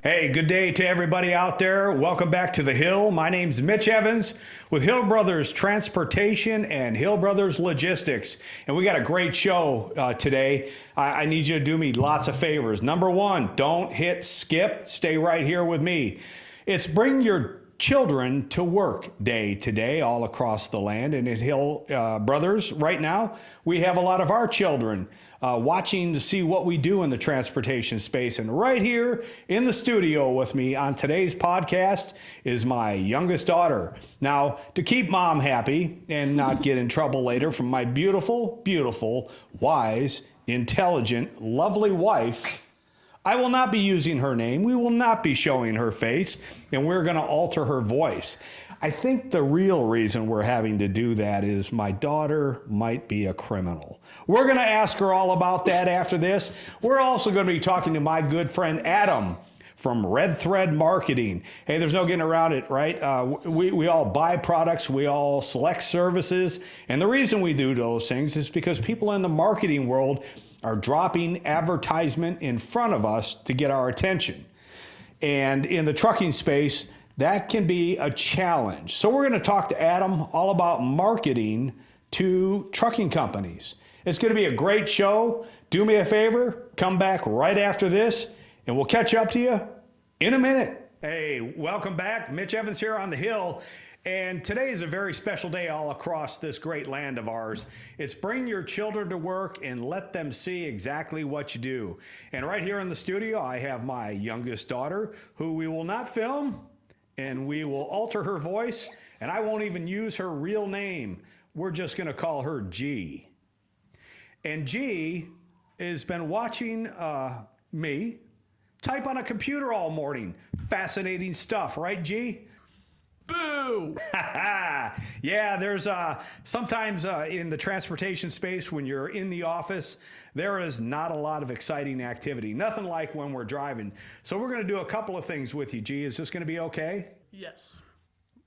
Hey, good day to everybody out there. Welcome back to The Hill. My name's Mitch Evans with Hill Brothers Transportation and Hill Brothers Logistics. And we got a great show today. I need you to do me lots of favors. Number one, don't hit skip. Stay right here with me. It's Bring Your Children to Work Day today all across the land. And at Hill Brothers right now, we have a lot of our children watching to see what we do in the transportation space. And right here in the studio with me on today's podcast is my youngest daughter. Now, to keep mom happy and not get in trouble later from my beautiful, beautiful, wise, intelligent, lovely wife, I will not be using her name. We will not be showing her face, and we're going to alter her voice. I think the real reason we're having to do that is my daughter might be a criminal. We're going to ask her all about that after this. We're also going to be talking to my good friend Adam from Red Thread Marketing. Hey, there's no getting around it, right? We all buy products, we all select services, and the reason we do those things is because people in the marketing world are dropping advertisement in front of us to get our attention. And in the trucking space, that can be a challenge. So we're going to talk to Adam all about marketing to trucking companies. It's going to be a great show. Do me a favor, come back right after this, and we'll catch up to you in a minute. Hey, welcome back. Mitch Evans here on The Hill. And today is a very special day all across this great land of ours. It's Bring Your Children to Work and let them see exactly what you do. And right here in the studio, I have my youngest daughter, who we will not film, and we will alter her voice, and I won't even use her real name. We're just going to call her G. And G has been watching me type on a computer all morning. Fascinating stuff, right, G? Boo! Yeah, there's sometimes in the transportation space when you're in the office, there is not a lot of exciting activity. Nothing like when we're driving. So we're going to do a couple of things with you, G. Is this going to be okay? Yes.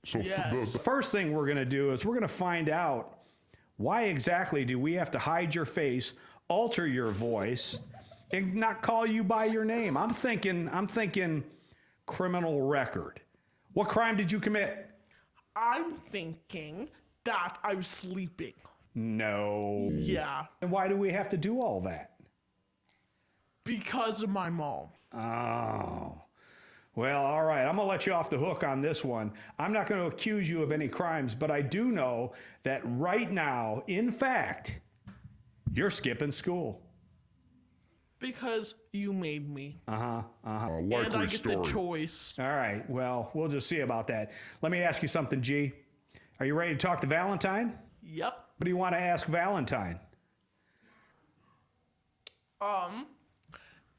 The first thing we're going to do is we're going to find out why exactly do we have to hide your face, alter your voice, and not call you by your name. I'm thinking criminal record. What crime did you commit? I'm thinking that I was sleeping. No. Yeah. And why do we have to do all that? Because of my mom. Oh. Well, all right. I'm going to let you off the hook on this one. I'm not going to accuse you of any crimes, but I do know that right now, in fact, you're skipping school. Because you made me. And I get the choice. All right. Well, we'll just see about that. Let me ask you something, G. Are you ready to talk to Valentine? Yep. What do you want to ask Valentine?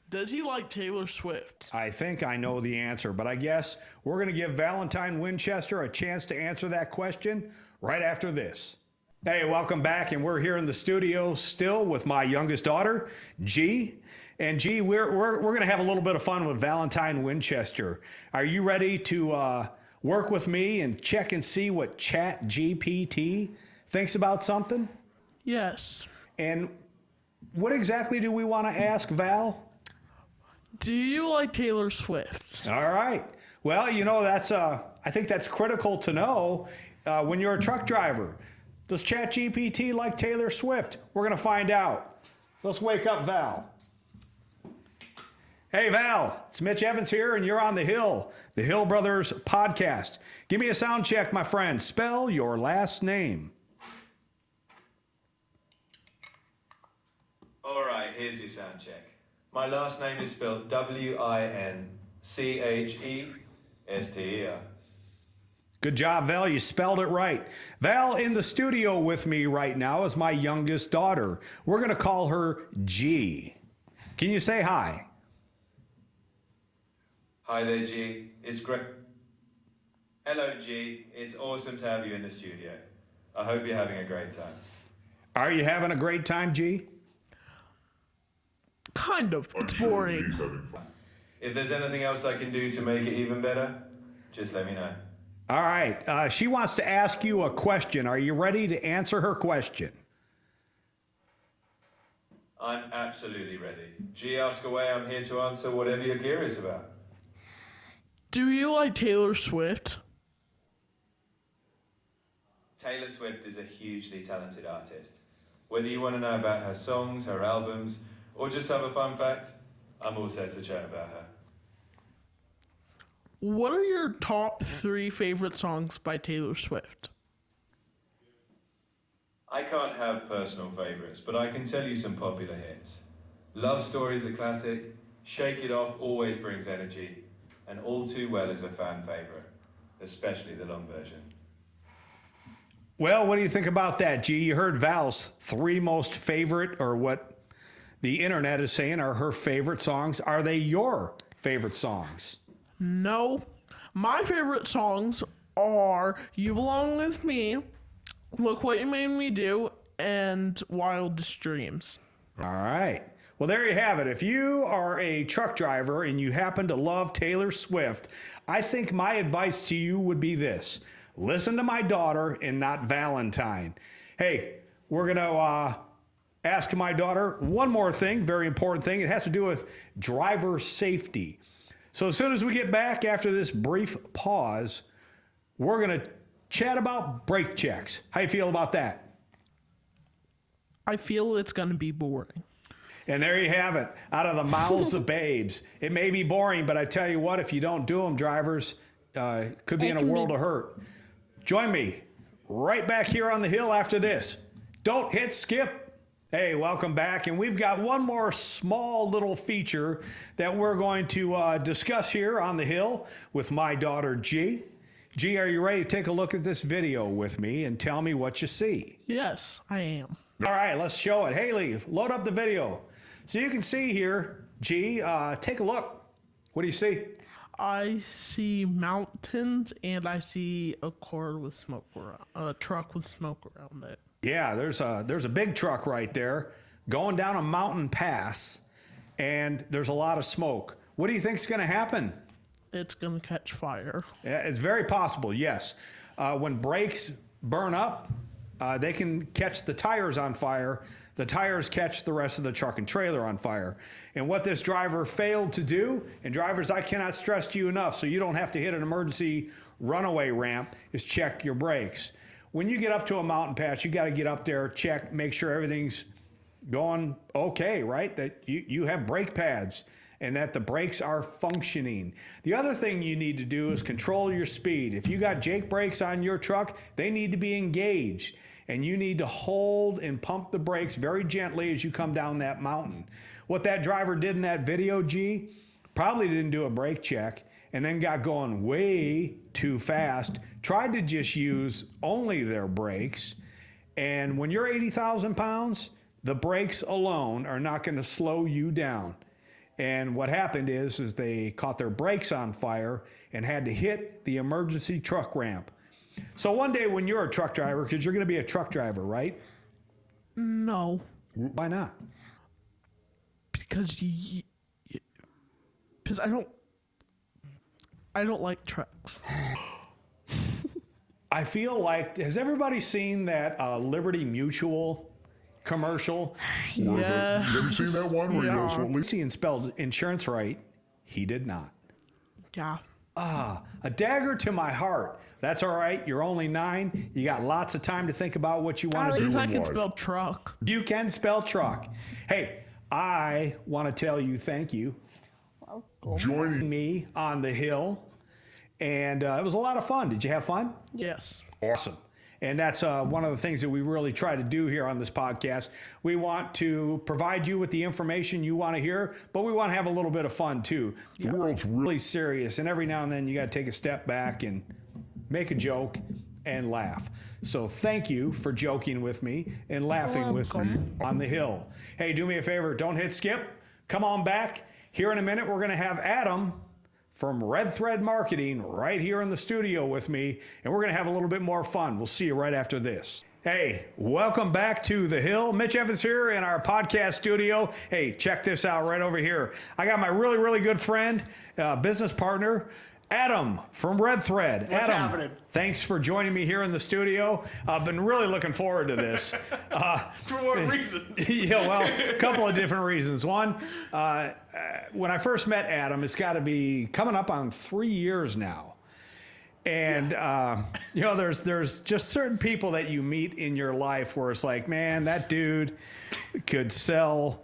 Does he like Taylor Swift? I think I know the answer, but I guess we're going to give Valentine Winchester a chance to answer that question right after this. Hey, welcome back, and we're here in the studio still with my youngest daughter, G. And G, we're going to have a little bit of fun with Valentine Winchester. Are you ready to work with me and check and see what ChatGPT thinks about something? Yes. And what exactly do we want to ask Val? Do you like Taylor Swift? All right. Well, you know, that's I think that's critical to know when you're a truck driver. Does ChatGPT like Taylor Swift? We're going to find out. So let's wake up Val. Hey, Val, it's Mitch Evans here, and you're on The Hill Brothers podcast. Give me a sound check, my friend. Spell your last name. All right, here's your sound check. My last name is spelled Winchester. Good job, Val. You spelled it right. Val in the studio with me right now is my youngest daughter. We're going to call her G. Can you say hi? Hi there, G. It's great. Hello, G. It's awesome to have you in the studio. I hope you're having a great time. Are you having a great time, G? Kind of. It's boring. If there's anything else I can do to make it even better, just let me know. All right. She wants to ask you a question. Are you ready to answer her question? I'm absolutely ready. G, ask away. I'm here to answer whatever you're curious about. Do you like Taylor Swift? Taylor Swift is a hugely talented artist. Whether you want to know about her songs, her albums, or just have a fun fact, I'm all set to chat about her. What are your top 3 favorite songs by Taylor Swift? I can't have personal favourites, but I can tell you some popular hits. Love Story's a classic, Shake It Off always brings energy, and All Too Well is a fan favourite, especially the long version. Well, what do you think about that, G? You heard Val's 3 most favorite, or what the internet is saying are her favorite songs. Are they your favorite songs? No. My favorite songs are You Belong With Me, Look What You Made Me Do, and Wildest Dreams. All right. Well, there you have it. If you are a truck driver and you happen to love Taylor Swift, I think my advice to you would be this. Listen to my daughter and not Valentine. Hey, we're going to ask my daughter one more thing, very important thing. It has to do with driver safety. So as soon as we get back after this brief pause, we're going to chat about brake checks. How you feel about that? I feel it's going to be boring. And there you have it, out of the mouths of babes. It may be boring, but I tell you what, if you don't do them, drivers, could be in a world of hurt. Join me right back here on the hill after this. Don't hit skip. Hey, welcome back. And we've got one more small little feature that we're going to discuss here on the hill with my daughter, G. G, are you ready to take a look at this video with me and tell me what you see? Yes, I am. All right, let's show it. Haley, load up the video. So you can see here, G, take a look. What do you see? I see mountains and I see a car with smoke around, a truck with smoke around it. Yeah, there's a big truck right there going down a mountain pass, and there's a lot of smoke. What do you think's going to happen? It's going to catch fire. Yeah, it's very possible, yes. When brakes burn up, they can catch the tires on fire. The tires catch the rest of the truck and trailer on fire. And what this driver failed to do, and drivers, I cannot stress to you enough, so you don't have to hit an emergency runaway ramp, is check your brakes. When you get up to a mountain pass, you got to get up there, check, make sure everything's going okay, right? That you have brake pads and that the brakes are functioning. The other thing you need to do is control your speed. If you got Jake brakes on your truck, they need to be engaged. And you need to hold and pump the brakes very gently as you come down that mountain. What that driver did in that video, G, probably didn't do a brake check and then got going way too fast, tried to just use only their brakes. And when you're 80,000 pounds, the brakes alone are not going to slow you down. And what happened is they caught their brakes on fire and had to hit the emergency truck ramp. So one day when you're a truck driver, because you're going to be a truck driver, right? No, Why not? because because I don't like trucks. I feel like, has everybody seen that Liberty Mutual commercial? Yeah. You ever seen that one where he goes, Yeah. well, at least He spelled insurance right. He did not. Yeah. A dagger to my heart. That's all right. You're only 9. You got lots of time to think about what you want At to do. least I can life. spell truck. You can spell truck. Hey, I want to tell you thank you joining me on the hill. And it was a lot of fun. Did you have fun? Yes. Awesome. And that's one of the things that we really try to do here on this podcast. We want to provide you with the information you want to hear, but we want to have a little bit of fun too. the world's really Really serious, and every now and then you got to take a step back and make a joke and laugh. So thank you for joking with me and laughing with me on the hill. Hey, do me a favor, don't hit skip. Come on back. Here in a minute, we're going to have Adam from Red Thread Marketing right here in the studio with me, and we're going to have a little bit more fun. We'll see you right after this. Hey, welcome back to The Hill. Mitch Evans here in our podcast studio. Hey, check this out right over here. I got my really, really good friend, business partner, Adam from Red Thread. What's Adam, happening? thanks for joining me here in the studio. I've been really looking forward to this. For what reasons? Yeah, well, a couple of different reasons. One, when I first met Adam, it's got to be coming up on 3 years now. And, you know, there's just certain people that you meet in your life where it's like, man, that dude could sell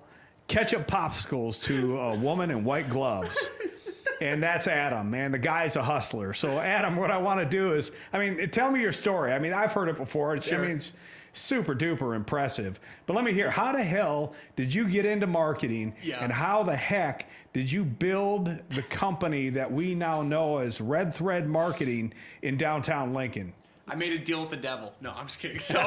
ketchup popsicles to a woman in white gloves. And that's Adam, man. The guy's a hustler. So, Adam, what I want to do is, I mean, tell me your story. I mean, I've heard it before. It's, I mean, it's super duper impressive. But let me hear, how the hell did you get into marketing? Yeah. And how the heck did you build the company that we now know as Red Thread Marketing in downtown Lincoln? I made a deal with the devil. No, I'm just kidding. So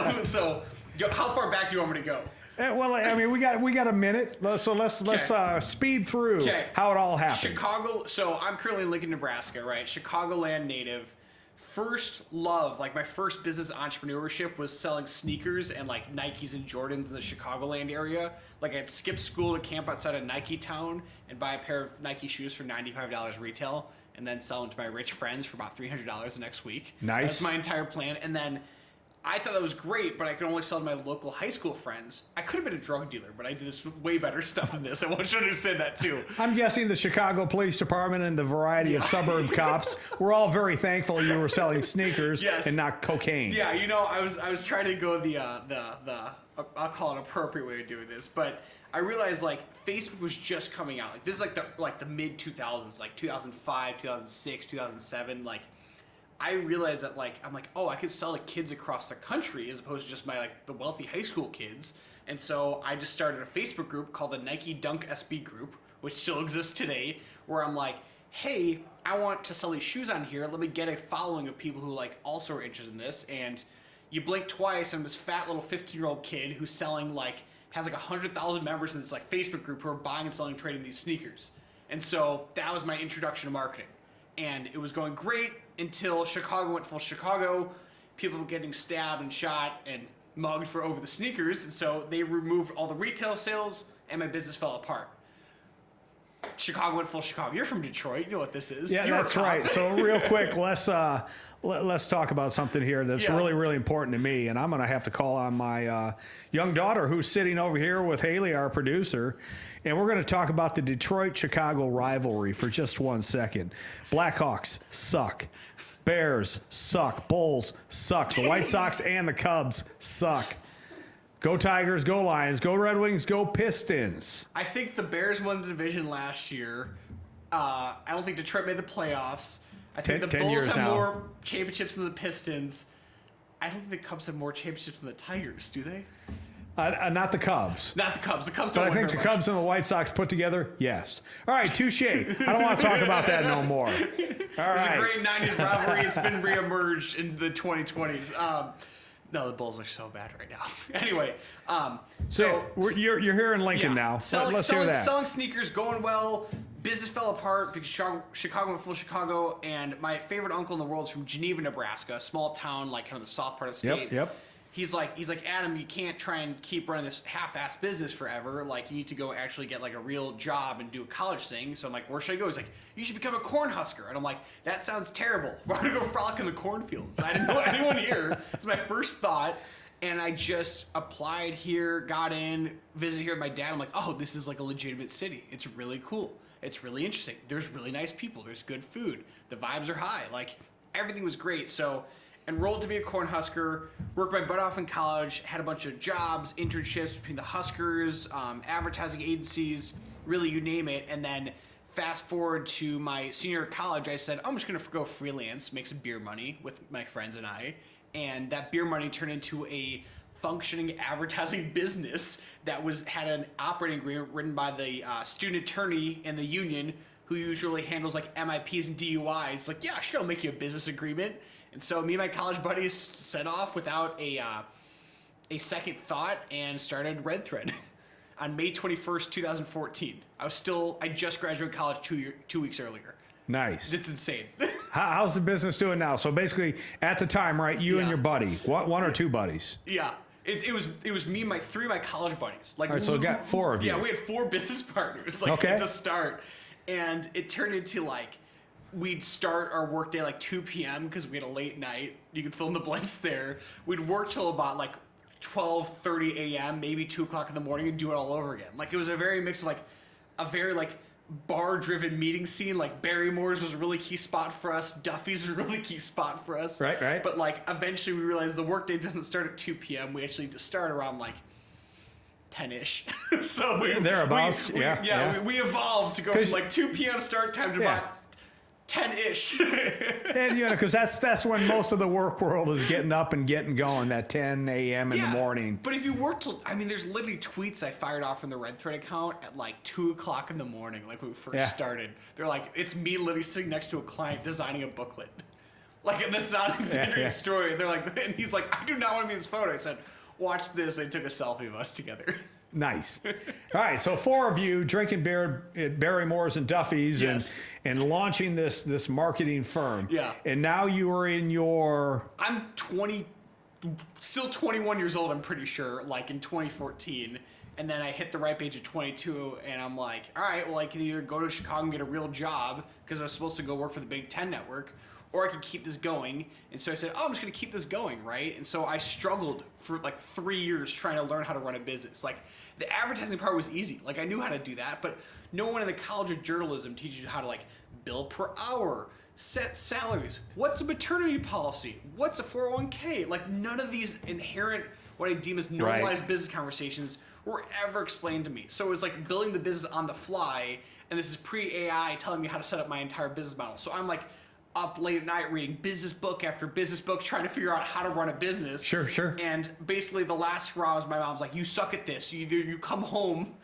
how far back do you want me to go? Well, I mean, we got a minute, so let's speed through how it all happened. Chicago. So I'm currently in Lincoln, Nebraska, right? Chicagoland native. First love, like my first business entrepreneurship was selling sneakers and like Nikes and Jordans in the Chicagoland area. Like I'd skip school to camp outside of Nike Town and buy a pair of Nike shoes for $95 retail, and then sell them to my rich friends for about $300 the next week. Nice. That's my entire plan, and then. I thought that was great, but I could only sell to my local high school friends. I could have been a drug dealer, but I did this way better stuff than this. I want you to understand that too. I'm guessing the Chicago Police Department and the variety of suburb cops were all very thankful you were selling sneakers and not cocaine. Yeah, you know, I was trying to go the I'll call it appropriate way of doing this, but I realized like Facebook was just coming out. Like this is like the mid 2000s, like 2005, 2006, 2007, like. I realized that I'm like, oh, I could sell to kids across the country as opposed to just my the wealthy high school kids. And so I just started a Facebook group called the Nike Dunk SB group, which still exists today, where I'm like, hey, I want to sell these shoes on here. Let me get a following of people who also are interested in this. And you blink twice, and this fat little 15-year-old kid who's selling has 100,000 members in this Facebook group who are buying and selling, trading these sneakers. And so that was my introduction to marketing. And it was going great until Chicago went full Chicago. People were getting stabbed and shot and mugged for over the sneakers. And so they removed all the retail sales and my business fell apart. Chicago went full Chicago. You're from Detroit. You know what this is. Yeah, that's right. So real quick, let's talk about something here that's really, really important to me. And I'm going to have to call on my young daughter who's sitting over here with Haley, our producer. And we're going to talk about the Detroit-Chicago rivalry for just 1 second. Blackhawks suck. Bears suck. Bulls suck. The White Sox and the Cubs suck. Go Tigers, go Lions, go Red Wings, go Pistons. I think the Bears won the division last year. I don't think Detroit made the playoffs. I think the Bulls have more championships than the Pistons. I don't think the Cubs have more championships than the Tigers, do they? Not the Cubs. Not the Cubs. The Cubs don't But I think the Cubs and the White Sox put together, yes. All right, touche. I don't want to talk about that no more. All right. There's a great 90s rivalry. It's been reemerged in the 2020s. No, the Bulls are so bad right now. Anyway, so you're here in Lincoln now. Let's hear that. Selling sneakers, going well. Business fell apart because Chicago went full Chicago, and my favorite uncle in the world is from Geneva, Nebraska, a small town, kind of the soft part of the state. Yep. He's like, Adam, you can't try and keep running this half-ass business forever. You need to go actually get a real job and do a college thing. So I'm like, where should I go? He's like, you should become a corn husker. And I'm like, that sounds terrible. Why don't I go frolic in the cornfields? I didn't know anyone here. It's my first thought. And I just applied here, got in, visited here with my dad. I'm like, oh, this is a legitimate city. It's really cool. It's really interesting. There's really nice people. There's good food. The vibes are high. Everything was great. So enrolled to be a Cornhusker, worked my butt off in college, had a bunch of jobs, internships between the Huskers, advertising agencies, really you name it. And then fast forward to my senior year of college, I said, I'm just going to go freelance, make some beer money with my friends and I. And that beer money turned into a functioning advertising business that had an operating agreement written by the student attorney in the union who usually handles MIPs and DUIs. Yeah, sure, I'll make you a business agreement. And so me and my college buddies set off without a second thought and started Red Thread on May 21st, 2014. I just graduated college 2 weeks earlier. Nice. It's insane. How's the business doing now? So basically, at the time, right, you and your buddy, one or two buddies? Yeah. It was me and three of my college buddies. All right, so we got four of you. Yeah, we had four business partners to start. And it turned into we'd start our workday like 2 p.m. because we had a late night. You can fill in the blanks there. We'd work till about like 12:30 a.m., maybe 2 o'clock in the morning, and do it all over again. Like, it was a very mix of like a very like bar-driven meeting scene. Like, Barrymore's was a really key spot for us. Duffy's was a really key spot for us. Right. But like, eventually we realized the workday doesn't start at 2 p.m. We actually just start around like 10-ish. So thereabouts. we evolved to go from like 2 p.m. start time to about 10-ish. And because that's when most of the work world is getting up and getting going, that 10 a.m. in the morning. But if you work till, I mean, there's literally tweets I fired off from the Red Thread account at like 2 o'clock in the morning, like when we first started. They're like, it's me literally sitting next to a client designing a booklet. Like, and that's not an exaggerated story. They're like, and he's like, I do not want to be in this photo. I said, watch this. They took a selfie of us together. Nice. All right, so 4 of you drinking beer at Barrymore's and Duffy's and launching this marketing firm. Yeah. And now you are in your... I'm still 21 years old, I'm pretty sure, like in 2014. And then I hit the ripe age of 22, and I'm like, all right, well, I can either go to Chicago and get a real job, because I was supposed to go work for the Big Ten Network, or I could keep this going. And so I said, I'm just going to keep this going, right? And so I struggled for like 3 years trying to learn how to run a business. Like, the advertising part was easy. Like, I knew how to do that, but no one in the College of Journalism teaches you how to, like, bill per hour, set salaries. What's a maternity policy? What's a 401k? Like, none of these inherent, what I deem as normalized business conversations were ever explained to me. So it was like building the business on the fly, and this is pre-AI telling me how to set up my entire business model. So I'm like, up late at night reading business book after business book, trying to figure out how to run a business. Sure. And basically the last hurrah was my mom's like, you suck at this. Either you come home,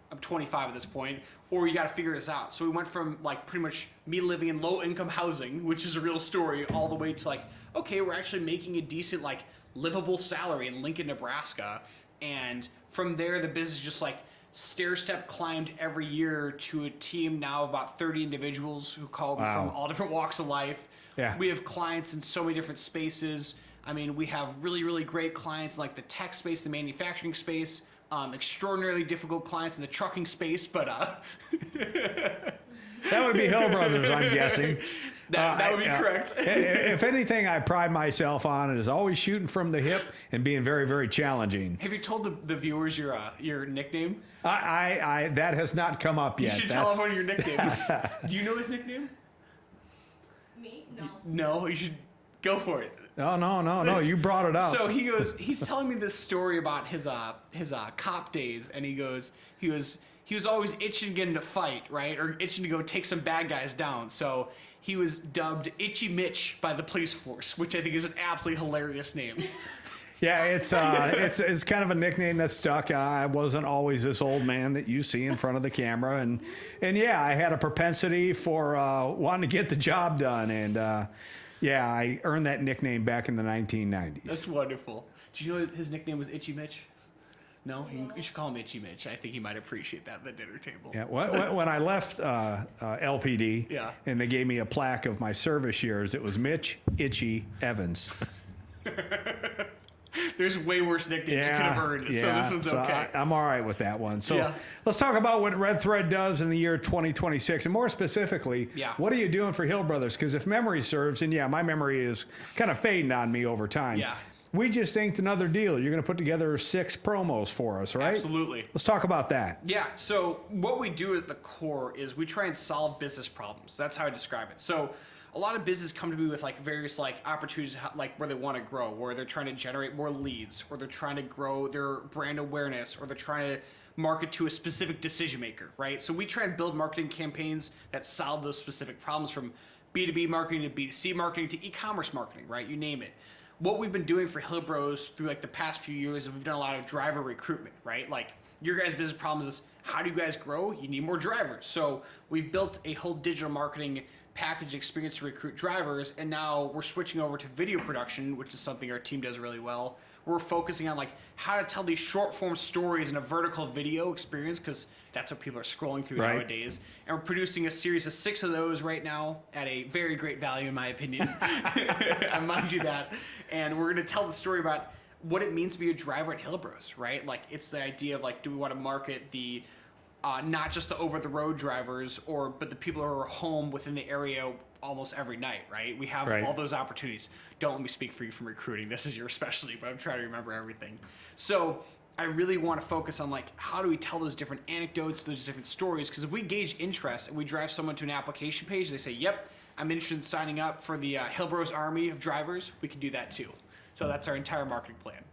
I'm 25 at this point, or you got to figure this out. So we went from like pretty much me living in low income housing, which is a real story, all the way to like, okay, we're actually making a decent like livable salary in Lincoln, Nebraska. And from there, the business just like stair-step climbed every year to a team now of about 30 individuals who call me from all different walks of life. Yeah. We have clients in so many different spaces. I mean, we have really, really great clients in like the tech space, the manufacturing space, extraordinarily difficult clients in the trucking space, but that would be Hill Brothers, I'm guessing. That would be correct. If anything, I pride myself on is always shooting from the hip and being very, very challenging. Have you told the viewers your nickname? I that has not come up yet. You should tell everyone your nickname. Do you know his nickname? Me? No. No, you should go for it. No. You brought it up. So he's telling me this story about his cop days, and he was always itching to get into fight, right? Or itching to go take some bad guys down. So he was dubbed Itchy Mitch by the police force, which I think is an absolutely hilarious name. Yeah, it's kind of a nickname that stuck. I wasn't always this old man that you see in front of the camera, and yeah, I had a propensity for wanting to get the job done, and I earned that nickname back in the 1990s. That's wonderful. Did you know his nickname was Itchy Mitch? No, you should call him Itchy Mitch. I think he might appreciate that at the dinner table. Yeah, when I left LPD, and they gave me a plaque of my service years, it was Mitch Itchy Evans. There's way worse nicknames you could have earned, so this one's okay. I'm all right with that one. So let's talk about what Red Thread does in the year 2026, and more specifically, what are you doing for Hill Brothers? Because if memory serves, and my memory is kind of fading on me over time. Yeah. We just inked another deal. You're going to put together 6 promos for us, right? Absolutely. Let's talk about that. Yeah, so what we do at the core is we try and solve business problems. That's how I describe it. So a lot of businesses come to me with like various like opportunities like where they want to grow, where they're trying to generate more leads, or they're trying to grow their brand awareness, or they're trying to market to a specific decision maker, right? So we try and build marketing campaigns that solve those specific problems, from B2B marketing to B2C marketing to e-commerce marketing, right? You name it. What we've been doing for Hill Bros through like the past few years is we've done a lot of driver recruitment, right? Like, your guys' business problem is, how do you guys grow? You need more drivers. So we've built a whole digital marketing package experience to recruit drivers, and now we're switching over to video production, which is something our team does really well. We're focusing on like how to tell these short form stories in a vertical video experience, because that's what people are scrolling through nowadays. And we're producing a series of 6 of those right now at a very great value, in my opinion. I mind you that. And we're going to tell the story about what it means to be a driver at Hill Bros, right? Like, it's the idea of like, do we want to market the not just the over-the-road drivers, but the people who are home within the area almost every night, right? We have Right. all those opportunities. Don't let me speak for you from recruiting. This is your specialty, but I'm trying to remember everything. So I really want to focus on, like, how do we tell those different anecdotes, those different stories? Because if we gauge interest and we drive someone to an application page, they say, yep, I'm interested in signing up for the Hillsboro's Army of Drivers, we can do that too. So that's our entire marketing plan.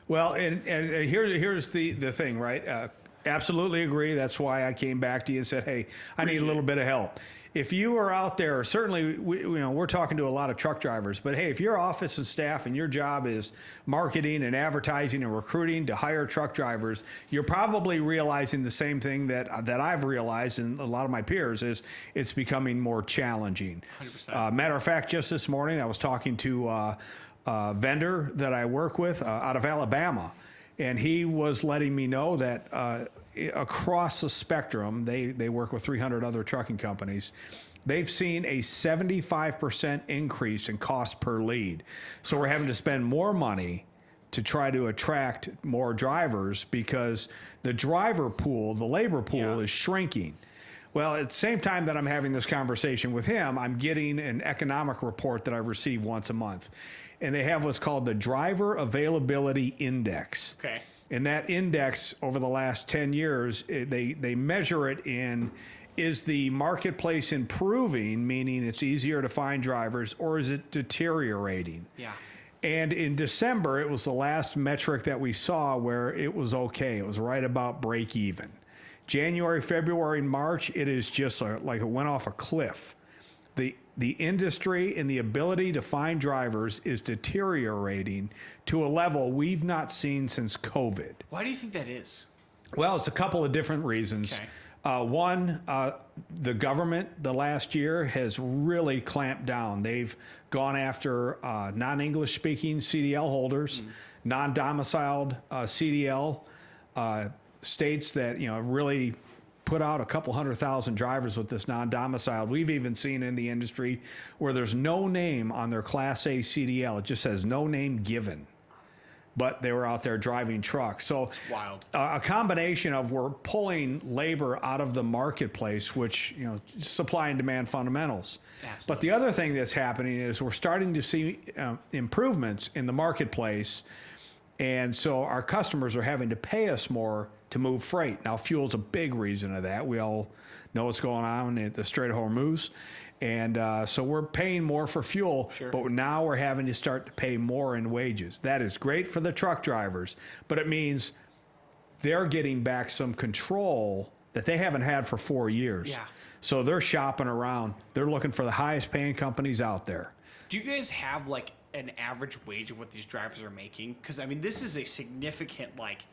Well, and here's the thing, right? Absolutely agree. That's why I came back to you and said, hey, I need a little bit of help. If you are out there, certainly, we're talking to a lot of truck drivers, but hey, if your office and staff and your job is marketing and advertising and recruiting to hire truck drivers, you're probably realizing the same thing that I've realized and a lot of my peers is it's becoming more challenging. 100%. Matter of fact, just this morning, I was talking to a vendor that I work with out of Alabama, and he was letting me know that across the spectrum, they work with 300 other trucking companies. They've seen a 75% increase in cost per lead. So we're having to spend more money to try to attract more drivers because the driver pool, the labor pool is shrinking. Well, at the same time that I'm having this conversation with him, I'm getting an economic report that I receive once a month. And they have what's called the Driver Availability Index. Okay. And that index over the last 10 years, they measure it in, is the marketplace improving, meaning it's easier to find drivers, or is it deteriorating? Yeah. And in December, it was the last metric that we saw where it was okay. It was right about break even. January, February, and March, it is just like it went off a cliff. The industry and the ability to find drivers is deteriorating to a level we've not seen since COVID. Why do you think that is? Well, it's a couple of different reasons. Okay. One, the government the last year has really clamped down. They've gone after non-English speaking CDL holders, non-domiciled CDL states that really put out a couple 100,000 drivers with this non-domiciled. We've even seen in the industry where there's no name on their Class A CDL. It just says no name given, but they were out there driving trucks. So It's wild. a combination of we're pulling labor out of the marketplace, which, supply and demand fundamentals. Absolutely. But the other thing that's happening is we're starting to see improvements in the marketplace. And so our customers are having to pay us more to move freight. Now, fuel's a big reason of that. We all know what's going on at the Strait of Hormuz. And so we're paying more for fuel, Sure. but now we're having to start to pay more in wages. That is great for the truck drivers, but it means they're getting back some control that they haven't had for 4 years. Yeah. So they're shopping around. They're looking for the highest paying companies out there. Do you guys have like an average wage of what these drivers are making? Because I mean, this is a significant like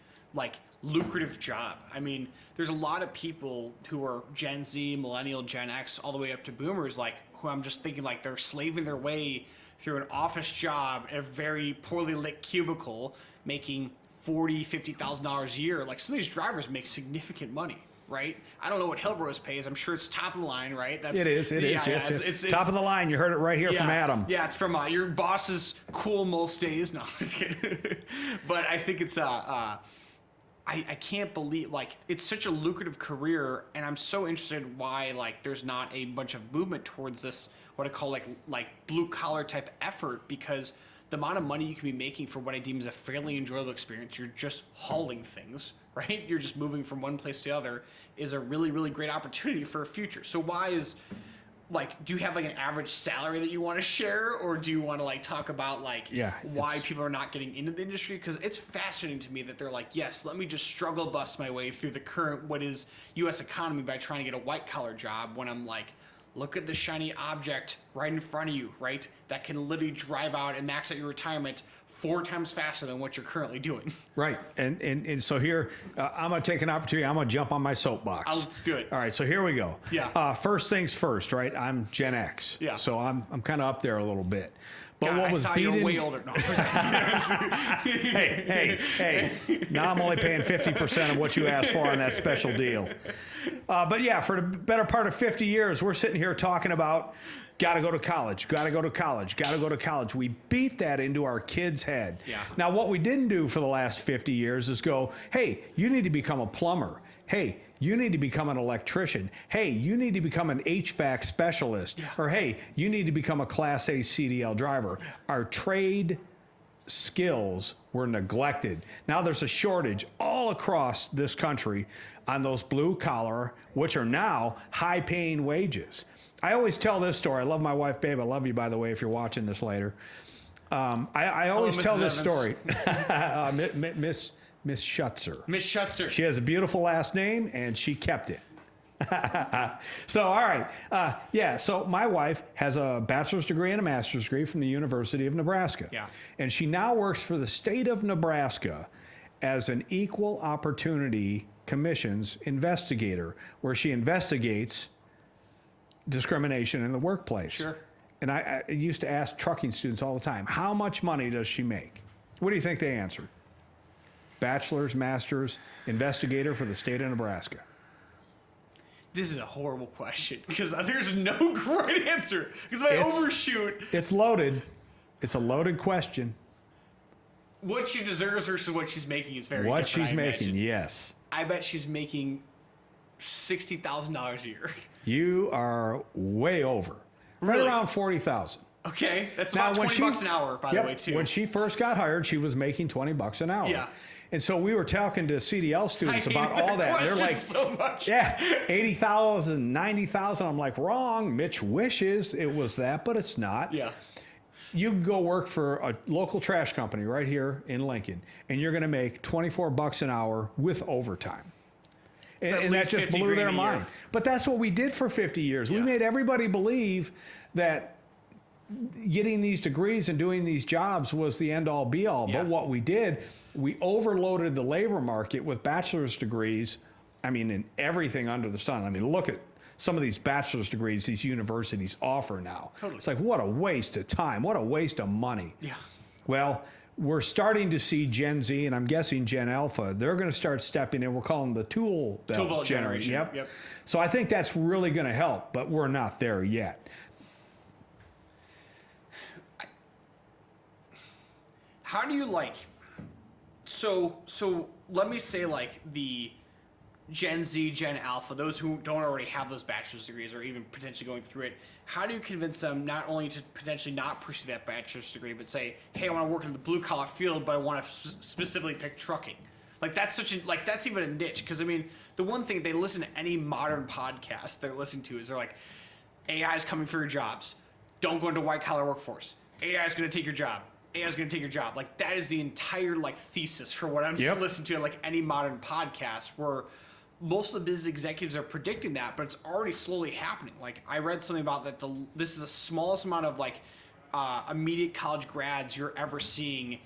lucrative job. I mean, there's a lot of people who are Gen Z, Millennial, Gen X, all the way up to Boomers, like who I'm just thinking like they're slaving their way through an office job in a very poorly lit cubicle, making $40,000-$50,000 a year. Like some of these drivers make significant money. Right? I don't know what Hillsboro's pays. I'm sure it's top of the line, right? It is. Yes. It's top of the line. You heard it right here from Adam. Yeah, it's from your boss's cool most days. No, I'm just kidding. But I think it's I can't believe like it's such a lucrative career, and I'm so interested why like there's not a bunch of movement towards this what I call like blue collar type effort, because the amount of money you can be making for what I deem as a fairly enjoyable experience, you're just hauling things, right? You're just moving from one place to the other, is a really, really great opportunity for a future. So why is, like, do you have like an average salary that you want to share, or do you want to like talk about like why people are not getting into the industry? Because it's fascinating to me that they're like, yes, let me just struggle bust my way through the current what is U.S. economy by trying to get a white collar job, when I'm like, look at the shiny object right in front of you, right? That can literally drive out and max out your retirement 4 times faster than what you're currently doing. Right. And so here, I'm going to take an opportunity. I'm going to jump on my soapbox. Let's do it. All right. So here we go. Yeah. First things first, right? I'm Gen X. Yeah. So I'm kind of up there a little bit. But God, what was I thought beating... you were way older. No. Hey. Now I'm only paying 50% of what you asked for on that special deal. But yeah, for the better part of 50 years, we're sitting here talking about Got to go to college, got to go to college, got to go to college. We beat that into our kids' head. Yeah. Now, what we didn't do for the last 50 years is go, hey, you need to become a plumber. Hey, you need to become an electrician. Hey, you need to become an HVAC specialist. Yeah. Or, hey, you need to become a Class A CDL driver. Our trade skills were neglected. Now there's a shortage all across this country on those blue collar, which are now high paying wages. I always tell this story. I love my wife, babe. I love you, by the way, if you're watching this later. I always Hello, tell Mrs. this Evans. story. Miss Schutzer. Miss Schutzer. She has a beautiful last name, and she kept it. So, all right. So my wife has a bachelor's degree and a master's degree from the University of Nebraska. Yeah. And she now works for the state of Nebraska as an equal opportunity commissions investigator, where she investigates discrimination in the workplace. Sure. And I used to ask trucking students all the time, how much money does she make? What do you think they answered? Bachelor's, master's, investigator for the state of Nebraska. This is a horrible question because there's no great answer. Because if I overshoot, It's loaded. It's a loaded question. what she deserves versus what she's making is very What different. she's I making, imagine. yes. I bet she's making $60,000 a year. You are way over. Right Really? around 40,000. Okay, that's Now, about when 20 bucks an hour, by the way, too. When she first got hired, she was making 20 bucks an hour. Yeah. And so we were talking to CDL students I about hate all that. They're question like, so much. yeah, 80,000, 90,000. I'm like, wrong. Mitch wishes it was that, but it's not. Yeah. You can go work for a local trash company right here in Lincoln, and you're going to make 24 bucks an hour with overtime. So at And that least just 50 blew their grand a year. mind. But that's what we did for 50 years. We Yeah. made everybody believe that getting these degrees and doing these jobs was the end all be all. Yeah. But what we did, we overloaded the labor market with bachelor's degrees. I mean, in everything under the sun. I mean, look at some of these bachelor's degrees these universities offer now. Totally. It's like, what a waste of time. What a waste of money. Yeah. Well, we're starting to see Gen Z, and I'm guessing Gen Alpha, they're going to start stepping in. We're calling them the tool belt generation. Yep. Yep. So I think that's really going to help, but we're not there yet. How do you so let me say the Gen Z, Gen Alpha, those who don't already have those bachelor's degrees or even potentially going through it, how do you convince them not only to potentially not pursue that bachelor's degree, but say, hey, I want to work in the blue collar field, but I want to specifically pick trucking? That's even a niche. Because I mean, the one thing they listen to any modern podcast they're listening to is they're like, AI is coming for your jobs. Don't go into white collar workforce. AI is going to take your job. AI is going to take your job. Like that is the entire thesis for what I'm listening to any modern podcast where most of the business executives are predicting that, but it's already slowly happening. Like I read something about that this is the smallest amount of immediate college grads you're ever seeing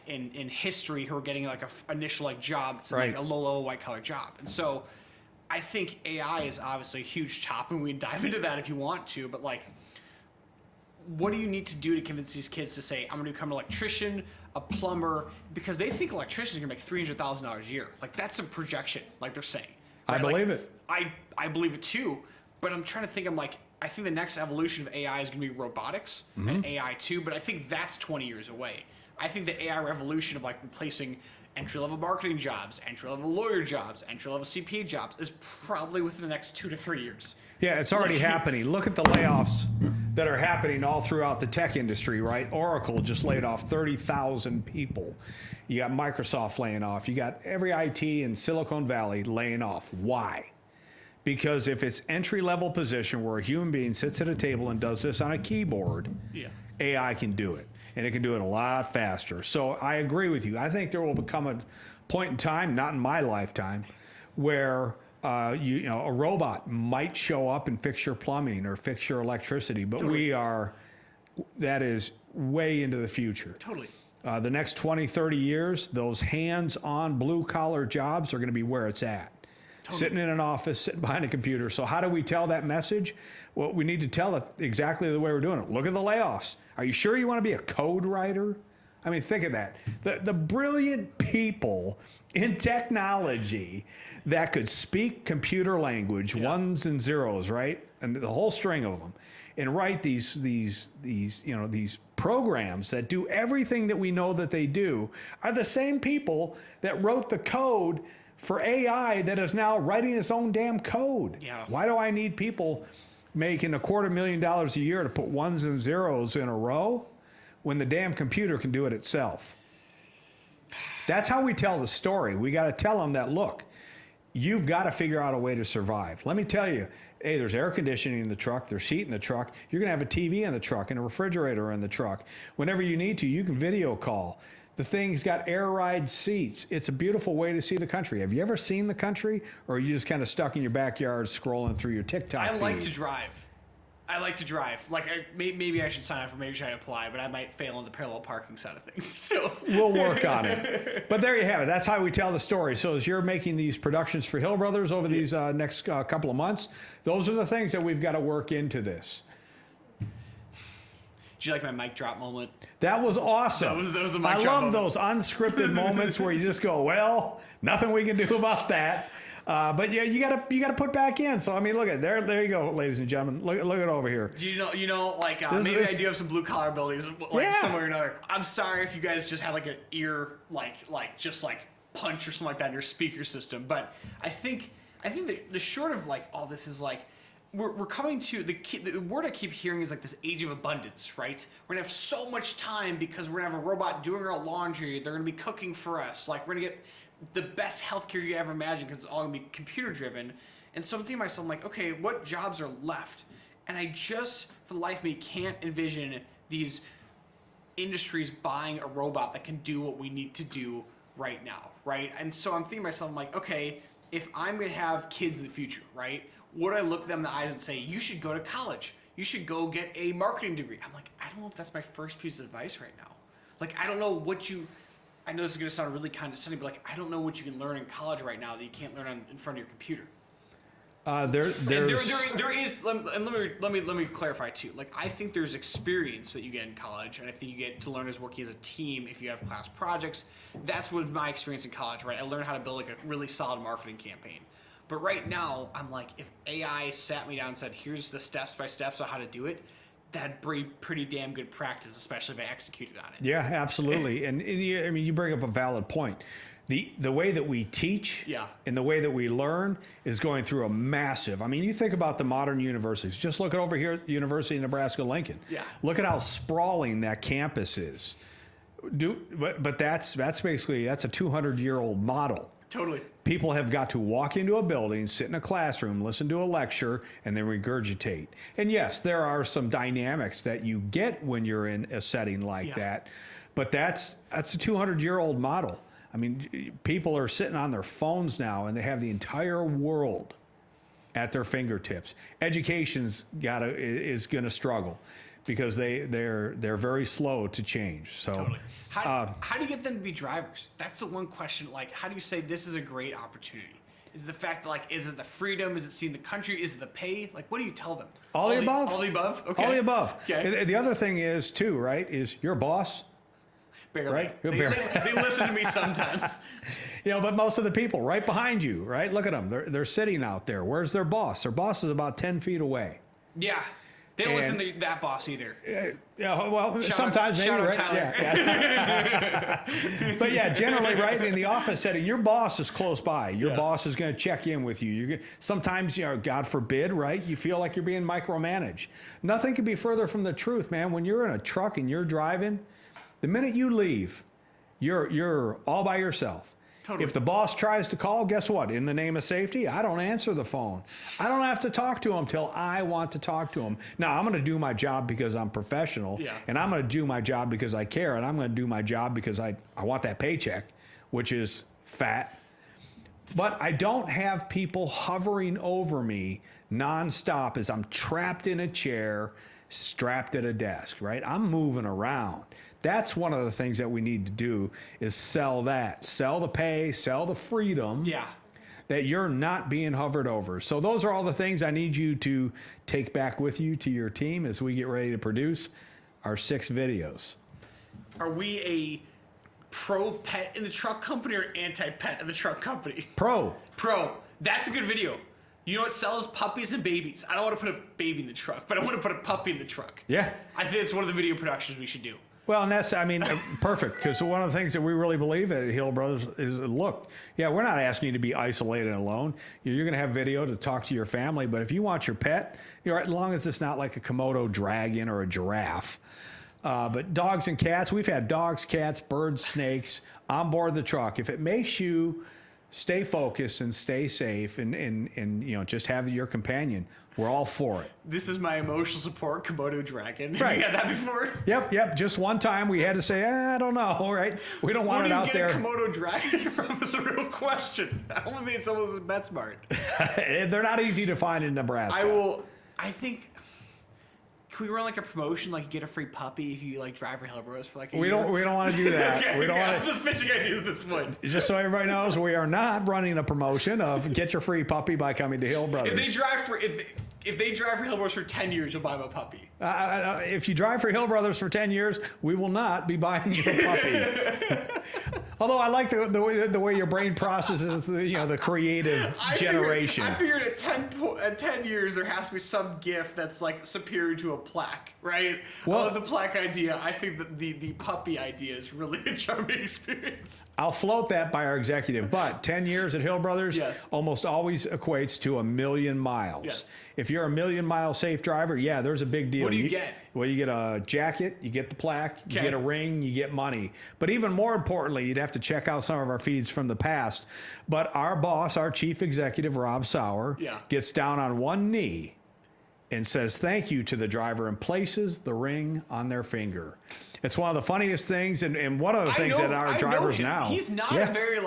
in history who are getting a initial job that's Right. a low level white collar job. And so I think AI is obviously a huge topic, and we can dive into that if you want to, but what do you need to do to convince these kids to say, I'm going to become an electrician, a plumber, because they think electricians are going to make $300,000 a year. That's a projection, they're saying. I believe it. I believe it too, but I'm trying to think, I think the next evolution of AI is going to be robotics and AI too, but I think that's 20 years away. I think the AI revolution of replacing entry-level marketing jobs, entry-level lawyer jobs, entry-level CPA jobs is probably within the next 2 to 3 years. Yeah, it's already happening. Look at the layoffs that are happening all throughout the tech industry, right? Oracle just laid off 30,000 people. You got Microsoft laying off. You got every IT in Silicon Valley laying off. Why? Because if it's entry-level position where a human being sits at a table and does this on a keyboard, AI can do it. And it can do it a lot faster. So I agree with you. I think there will become a point in time, not in my lifetime, where a robot might show up and fix your plumbing or fix your electricity, but that is way into the future. Totally. The next 20, 30 years, those hands-on blue-collar jobs are going to be where it's at. Totally. Sitting in an office, sitting behind a computer. So how do we tell that message? Well, we need to tell it exactly the way we're doing it. Look at the layoffs. Are you sure you want to be a code writer? I mean, think of that. The brilliant people in technology that could speak computer language, ones and zeros, right? And the whole string of them. and write these programs that do everything that we know that they do are the same people that wrote the code for AI that is now writing its own damn code. Yeah. Why do I need people making $250,000 a year to put ones and zeros in a row when the damn computer can do it itself? That's how we tell the story. We got to tell them that, look, you've got to figure out a way to survive. Let me tell you, hey, there's air conditioning in the truck, there's heat in the truck, you're going to have a TV in the truck and a refrigerator in the truck. Whenever you need to, you can video call. The thing's got air ride seats. It's a beautiful way to see the country. Have you ever seen the country, or are you just kind of stuck in your backyard scrolling through your TikTok I like feed? to drive. Like, maybe I should sign up, or maybe I should apply, but I might fail on the parallel parking side of things. So We'll work on it. But there you have it. That's how we tell the story. So as you're making these productions for Hill Brothers over these next couple of months, those are the things that we've got to work into this. Did you like my mic drop moment? That was awesome. That was a mic I drop love moment. those unscripted moments where you just go, well, nothing we can do about that. But yeah, you gotta put back in. So I mean, look at there you go, ladies and gentlemen. Look at over here. Do you know, like maybe this- I do have some blue collar abilities, like Yeah. somewhere or another. I'm sorry if you guys just had like an ear, like just like punch or something like that in your speaker system. But I think the short of like all this is like, we're coming to the word I keep hearing is like this age of abundance, right? We're gonna have so much time because we're gonna have a robot doing our laundry. They're gonna be cooking for us. Like we're gonna get the best healthcare you could ever imagine because it's all gonna be computer driven. And so I'm thinking to myself, I'm like, okay, what jobs are left? And I just, for the life of me, can't envision these industries buying a robot that can do what we need to do right now, right? And so I'm thinking to myself, I'm like, okay, if I'm gonna have kids in the future, right? Would I look them in the eyes and say, you should go to college. You should go get a marketing degree. I'm like, I don't know if that's my first piece of advice right now. Like, I don't know what I know this is going to sound really condescending, but like, I don't know what you can learn in college right now that you can't learn in front of your computer. There is, and let me clarify too. Like, I think there's experience that you get in college, and I think you get to learn as working as a team if you have class projects. That's what my experience in college, right? I learned how to build like a really solid marketing campaign. But right now, I'm like, if AI sat me down and said, here's the steps by steps on how to do it, that'd be pretty damn good practice, especially if I executed on it. Yeah, absolutely. and I mean, you bring up a valid point. The way that we teach and the way that we learn is going through a massive, I mean, you think about the modern universities. Just look at over here at University of Nebraska-Lincoln. Yeah. Look at how sprawling that campus is. But that's basically, that's a 200-year-old model. Totally. People have got to walk into a building, sit in a classroom, listen to a lecture, and then regurgitate. And yes, there are some dynamics that you get when you're in a setting like that, but that's a 200-year-old model. I mean, people are sitting on their phones now, and they have the entire world at their fingertips. Education's is going to struggle because they're very slow to change. So. Totally. How do you get them to be drivers? That's the one question. Like, how do you say this is a great opportunity? Is it the fact that, like, is it the freedom? Is it seeing the country? Is it the pay? Like, what do you tell them? All the above. All the above? Okay. All the above. Okay. The other thing is, too, right, is your boss. Barely. Right? They listen to me sometimes. You know, but most of the people right behind you, right? Look at them. They're sitting out there. Where's their boss? Their boss is about 10 feet away. Yeah. They don't listen to that boss either. Yeah, well, sometimes maybe, right? Tyler. Yeah. But yeah, generally, right, in the office setting, your boss is close by. Your boss is going to check in with you. Sometimes, God forbid, right, you feel like you're being micromanaged. Nothing could be further from the truth, man. When you're in a truck and you're driving, the minute you leave, you're all by yourself. Totally. If the boss tries to call, guess what? In the name of safety, I don't answer the phone. I don't have to talk to him till I want to talk to him. Now, I'm going to do my job because I'm professional, and I'm going to do my job because I care, and I'm going to do my job because I want that paycheck, which is fat. But I don't have people hovering over me nonstop as I'm trapped in a chair, strapped at a desk, right? I'm moving around. That's one of the things that we need to do is sell that. Sell the pay, sell the freedom that you're not being hovered over. So those are all the things I need you to take back with you to your team as we get ready to produce our 6 videos. Are we a pro pet in the truck company or anti-pet in the truck company? Pro. Pro. That's a good video. You know what sells puppies and babies? I don't want to put a baby in the truck, but I want to put a puppy in the truck. Yeah. I think it's one of the video productions we should do. Well, and that's, perfect, because one of the things that we really believe at Hill Brothers is, look, yeah, we're not asking you to be isolated and alone. You're going to have video to talk to your family, but if you want your pet, as long as it's not like a Komodo dragon or a giraffe. But dogs and cats, we've had dogs, cats, birds, snakes on board the truck. If it makes you stay focused and stay safe and just have your companion, we're all for it. This is my emotional support Komodo dragon. Right. Have you had that before? Yep. Just one time we had to say, I don't know, right? We don't want it out there. Where do you get a Komodo dragon from is a real question. I don't think someone's BetSmart. They're not easy to find in Nebraska. I think... Can we run like a promotion, like you get a free puppy if you like drive for Hillbros for like a year? We don't want to do that. I'm just pitching ideas at this point. Just so everybody knows, we are not running a promotion of get your free puppy by coming to Hill Brothers. If they drive for Hillbros for 10 years, you'll buy them a puppy. If you drive for Hill Brothers for 10 years, we will not be buying you a puppy. Although I like the way your brain processes the creative generation. I figured at 10 years there has to be some gift that's like superior to a plaque, right? Well, I love the plaque idea. I think that the puppy idea is really a charming experience. I'll float that by our executive, but 10 years at Hill Brothers almost always equates to 1,000,000 miles. Yes. If you're a 1,000,000-mile safe driver, yeah, there's a big deal. What do you get? Well, you get a jacket, you get the plaque, you get a ring, you get money. But even more importantly, you'd have to check out some of our feeds from the past. But our boss, our chief executive, Rob Sauer, gets down on one knee and says thank you to the driver and places the ring on their finger. It's one of the funniest things, and one of the things that our drivers now. He's not a very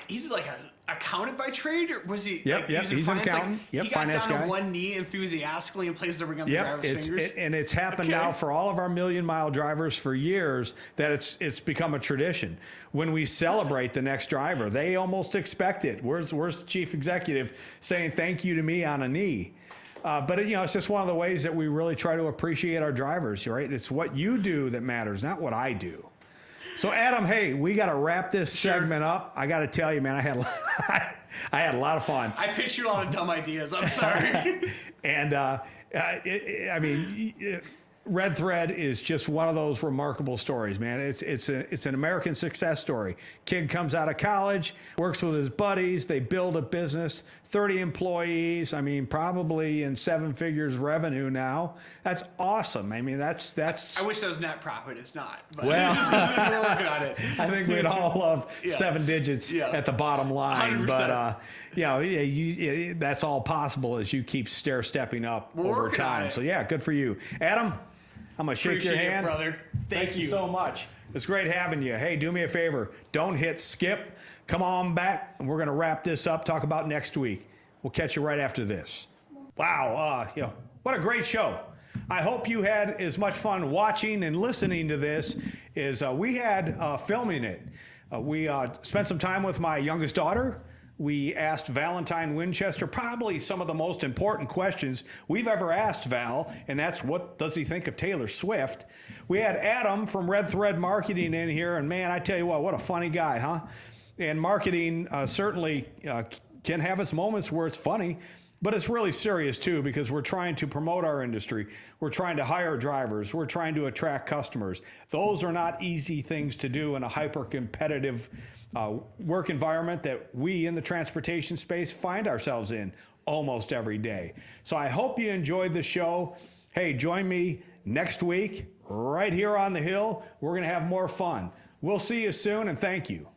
he's like a accountant by trade, or was he? Yep. He's an accountant. He got finance down guy. on one knee enthusiastically and placed the ring on the driver's fingers. And it's happened now for all of our 1,000,000-mile drivers for years that it's become a tradition. When we celebrate the next driver, they almost expect it. Where's the chief executive saying thank you to me on a knee? But it's just one of the ways that we really try to appreciate our drivers, right? It's what you do that matters, not what I do. So Adam, hey, we got to wrap this segment up. I got to tell you, man, I had a lot of fun. I pitched you a lot of dumb ideas. I'm sorry. And Red Thread is just one of those remarkable stories, man. It's an American success story. Kid comes out of college, works with his buddies, they build a business, 30 employees. Probably in 7 figures revenue now. That's awesome. That's. I wish that was net profit. It's not. But Well, we're working on it. I think we'd all love 7 digits at the bottom line, 100%. But that's all possible as you keep stair-stepping up over time. So yeah, good for you, Adam. I'm going to shake your hand. It, brother. Thank you so much. It's great having you. Hey, do me a favor. Don't hit skip. Come on back, and we're going to wrap this up, talk about next week. We'll catch you right after this. Wow. What a great show. I hope you had as much fun watching and listening to this as we had filming it. We spent some time with my youngest daughter. We asked Valentine Winchester probably some of the most important questions we've ever asked Val, and that's what does he think of Taylor Swift? We had Adam from Red Thread Marketing in here, and man, I tell you what a funny guy, huh? And marketing certainly can have its moments where it's funny, but it's really serious too, because we're trying to promote our industry. We're trying to hire drivers. We're trying to attract customers. Those are not easy things to do in a hyper-competitive work environment that we in the transportation space find ourselves in almost every day. So I hope you enjoyed the show. Hey, join me next week right here on the Hill. We're going to have more fun. We'll see you soon, and thank you.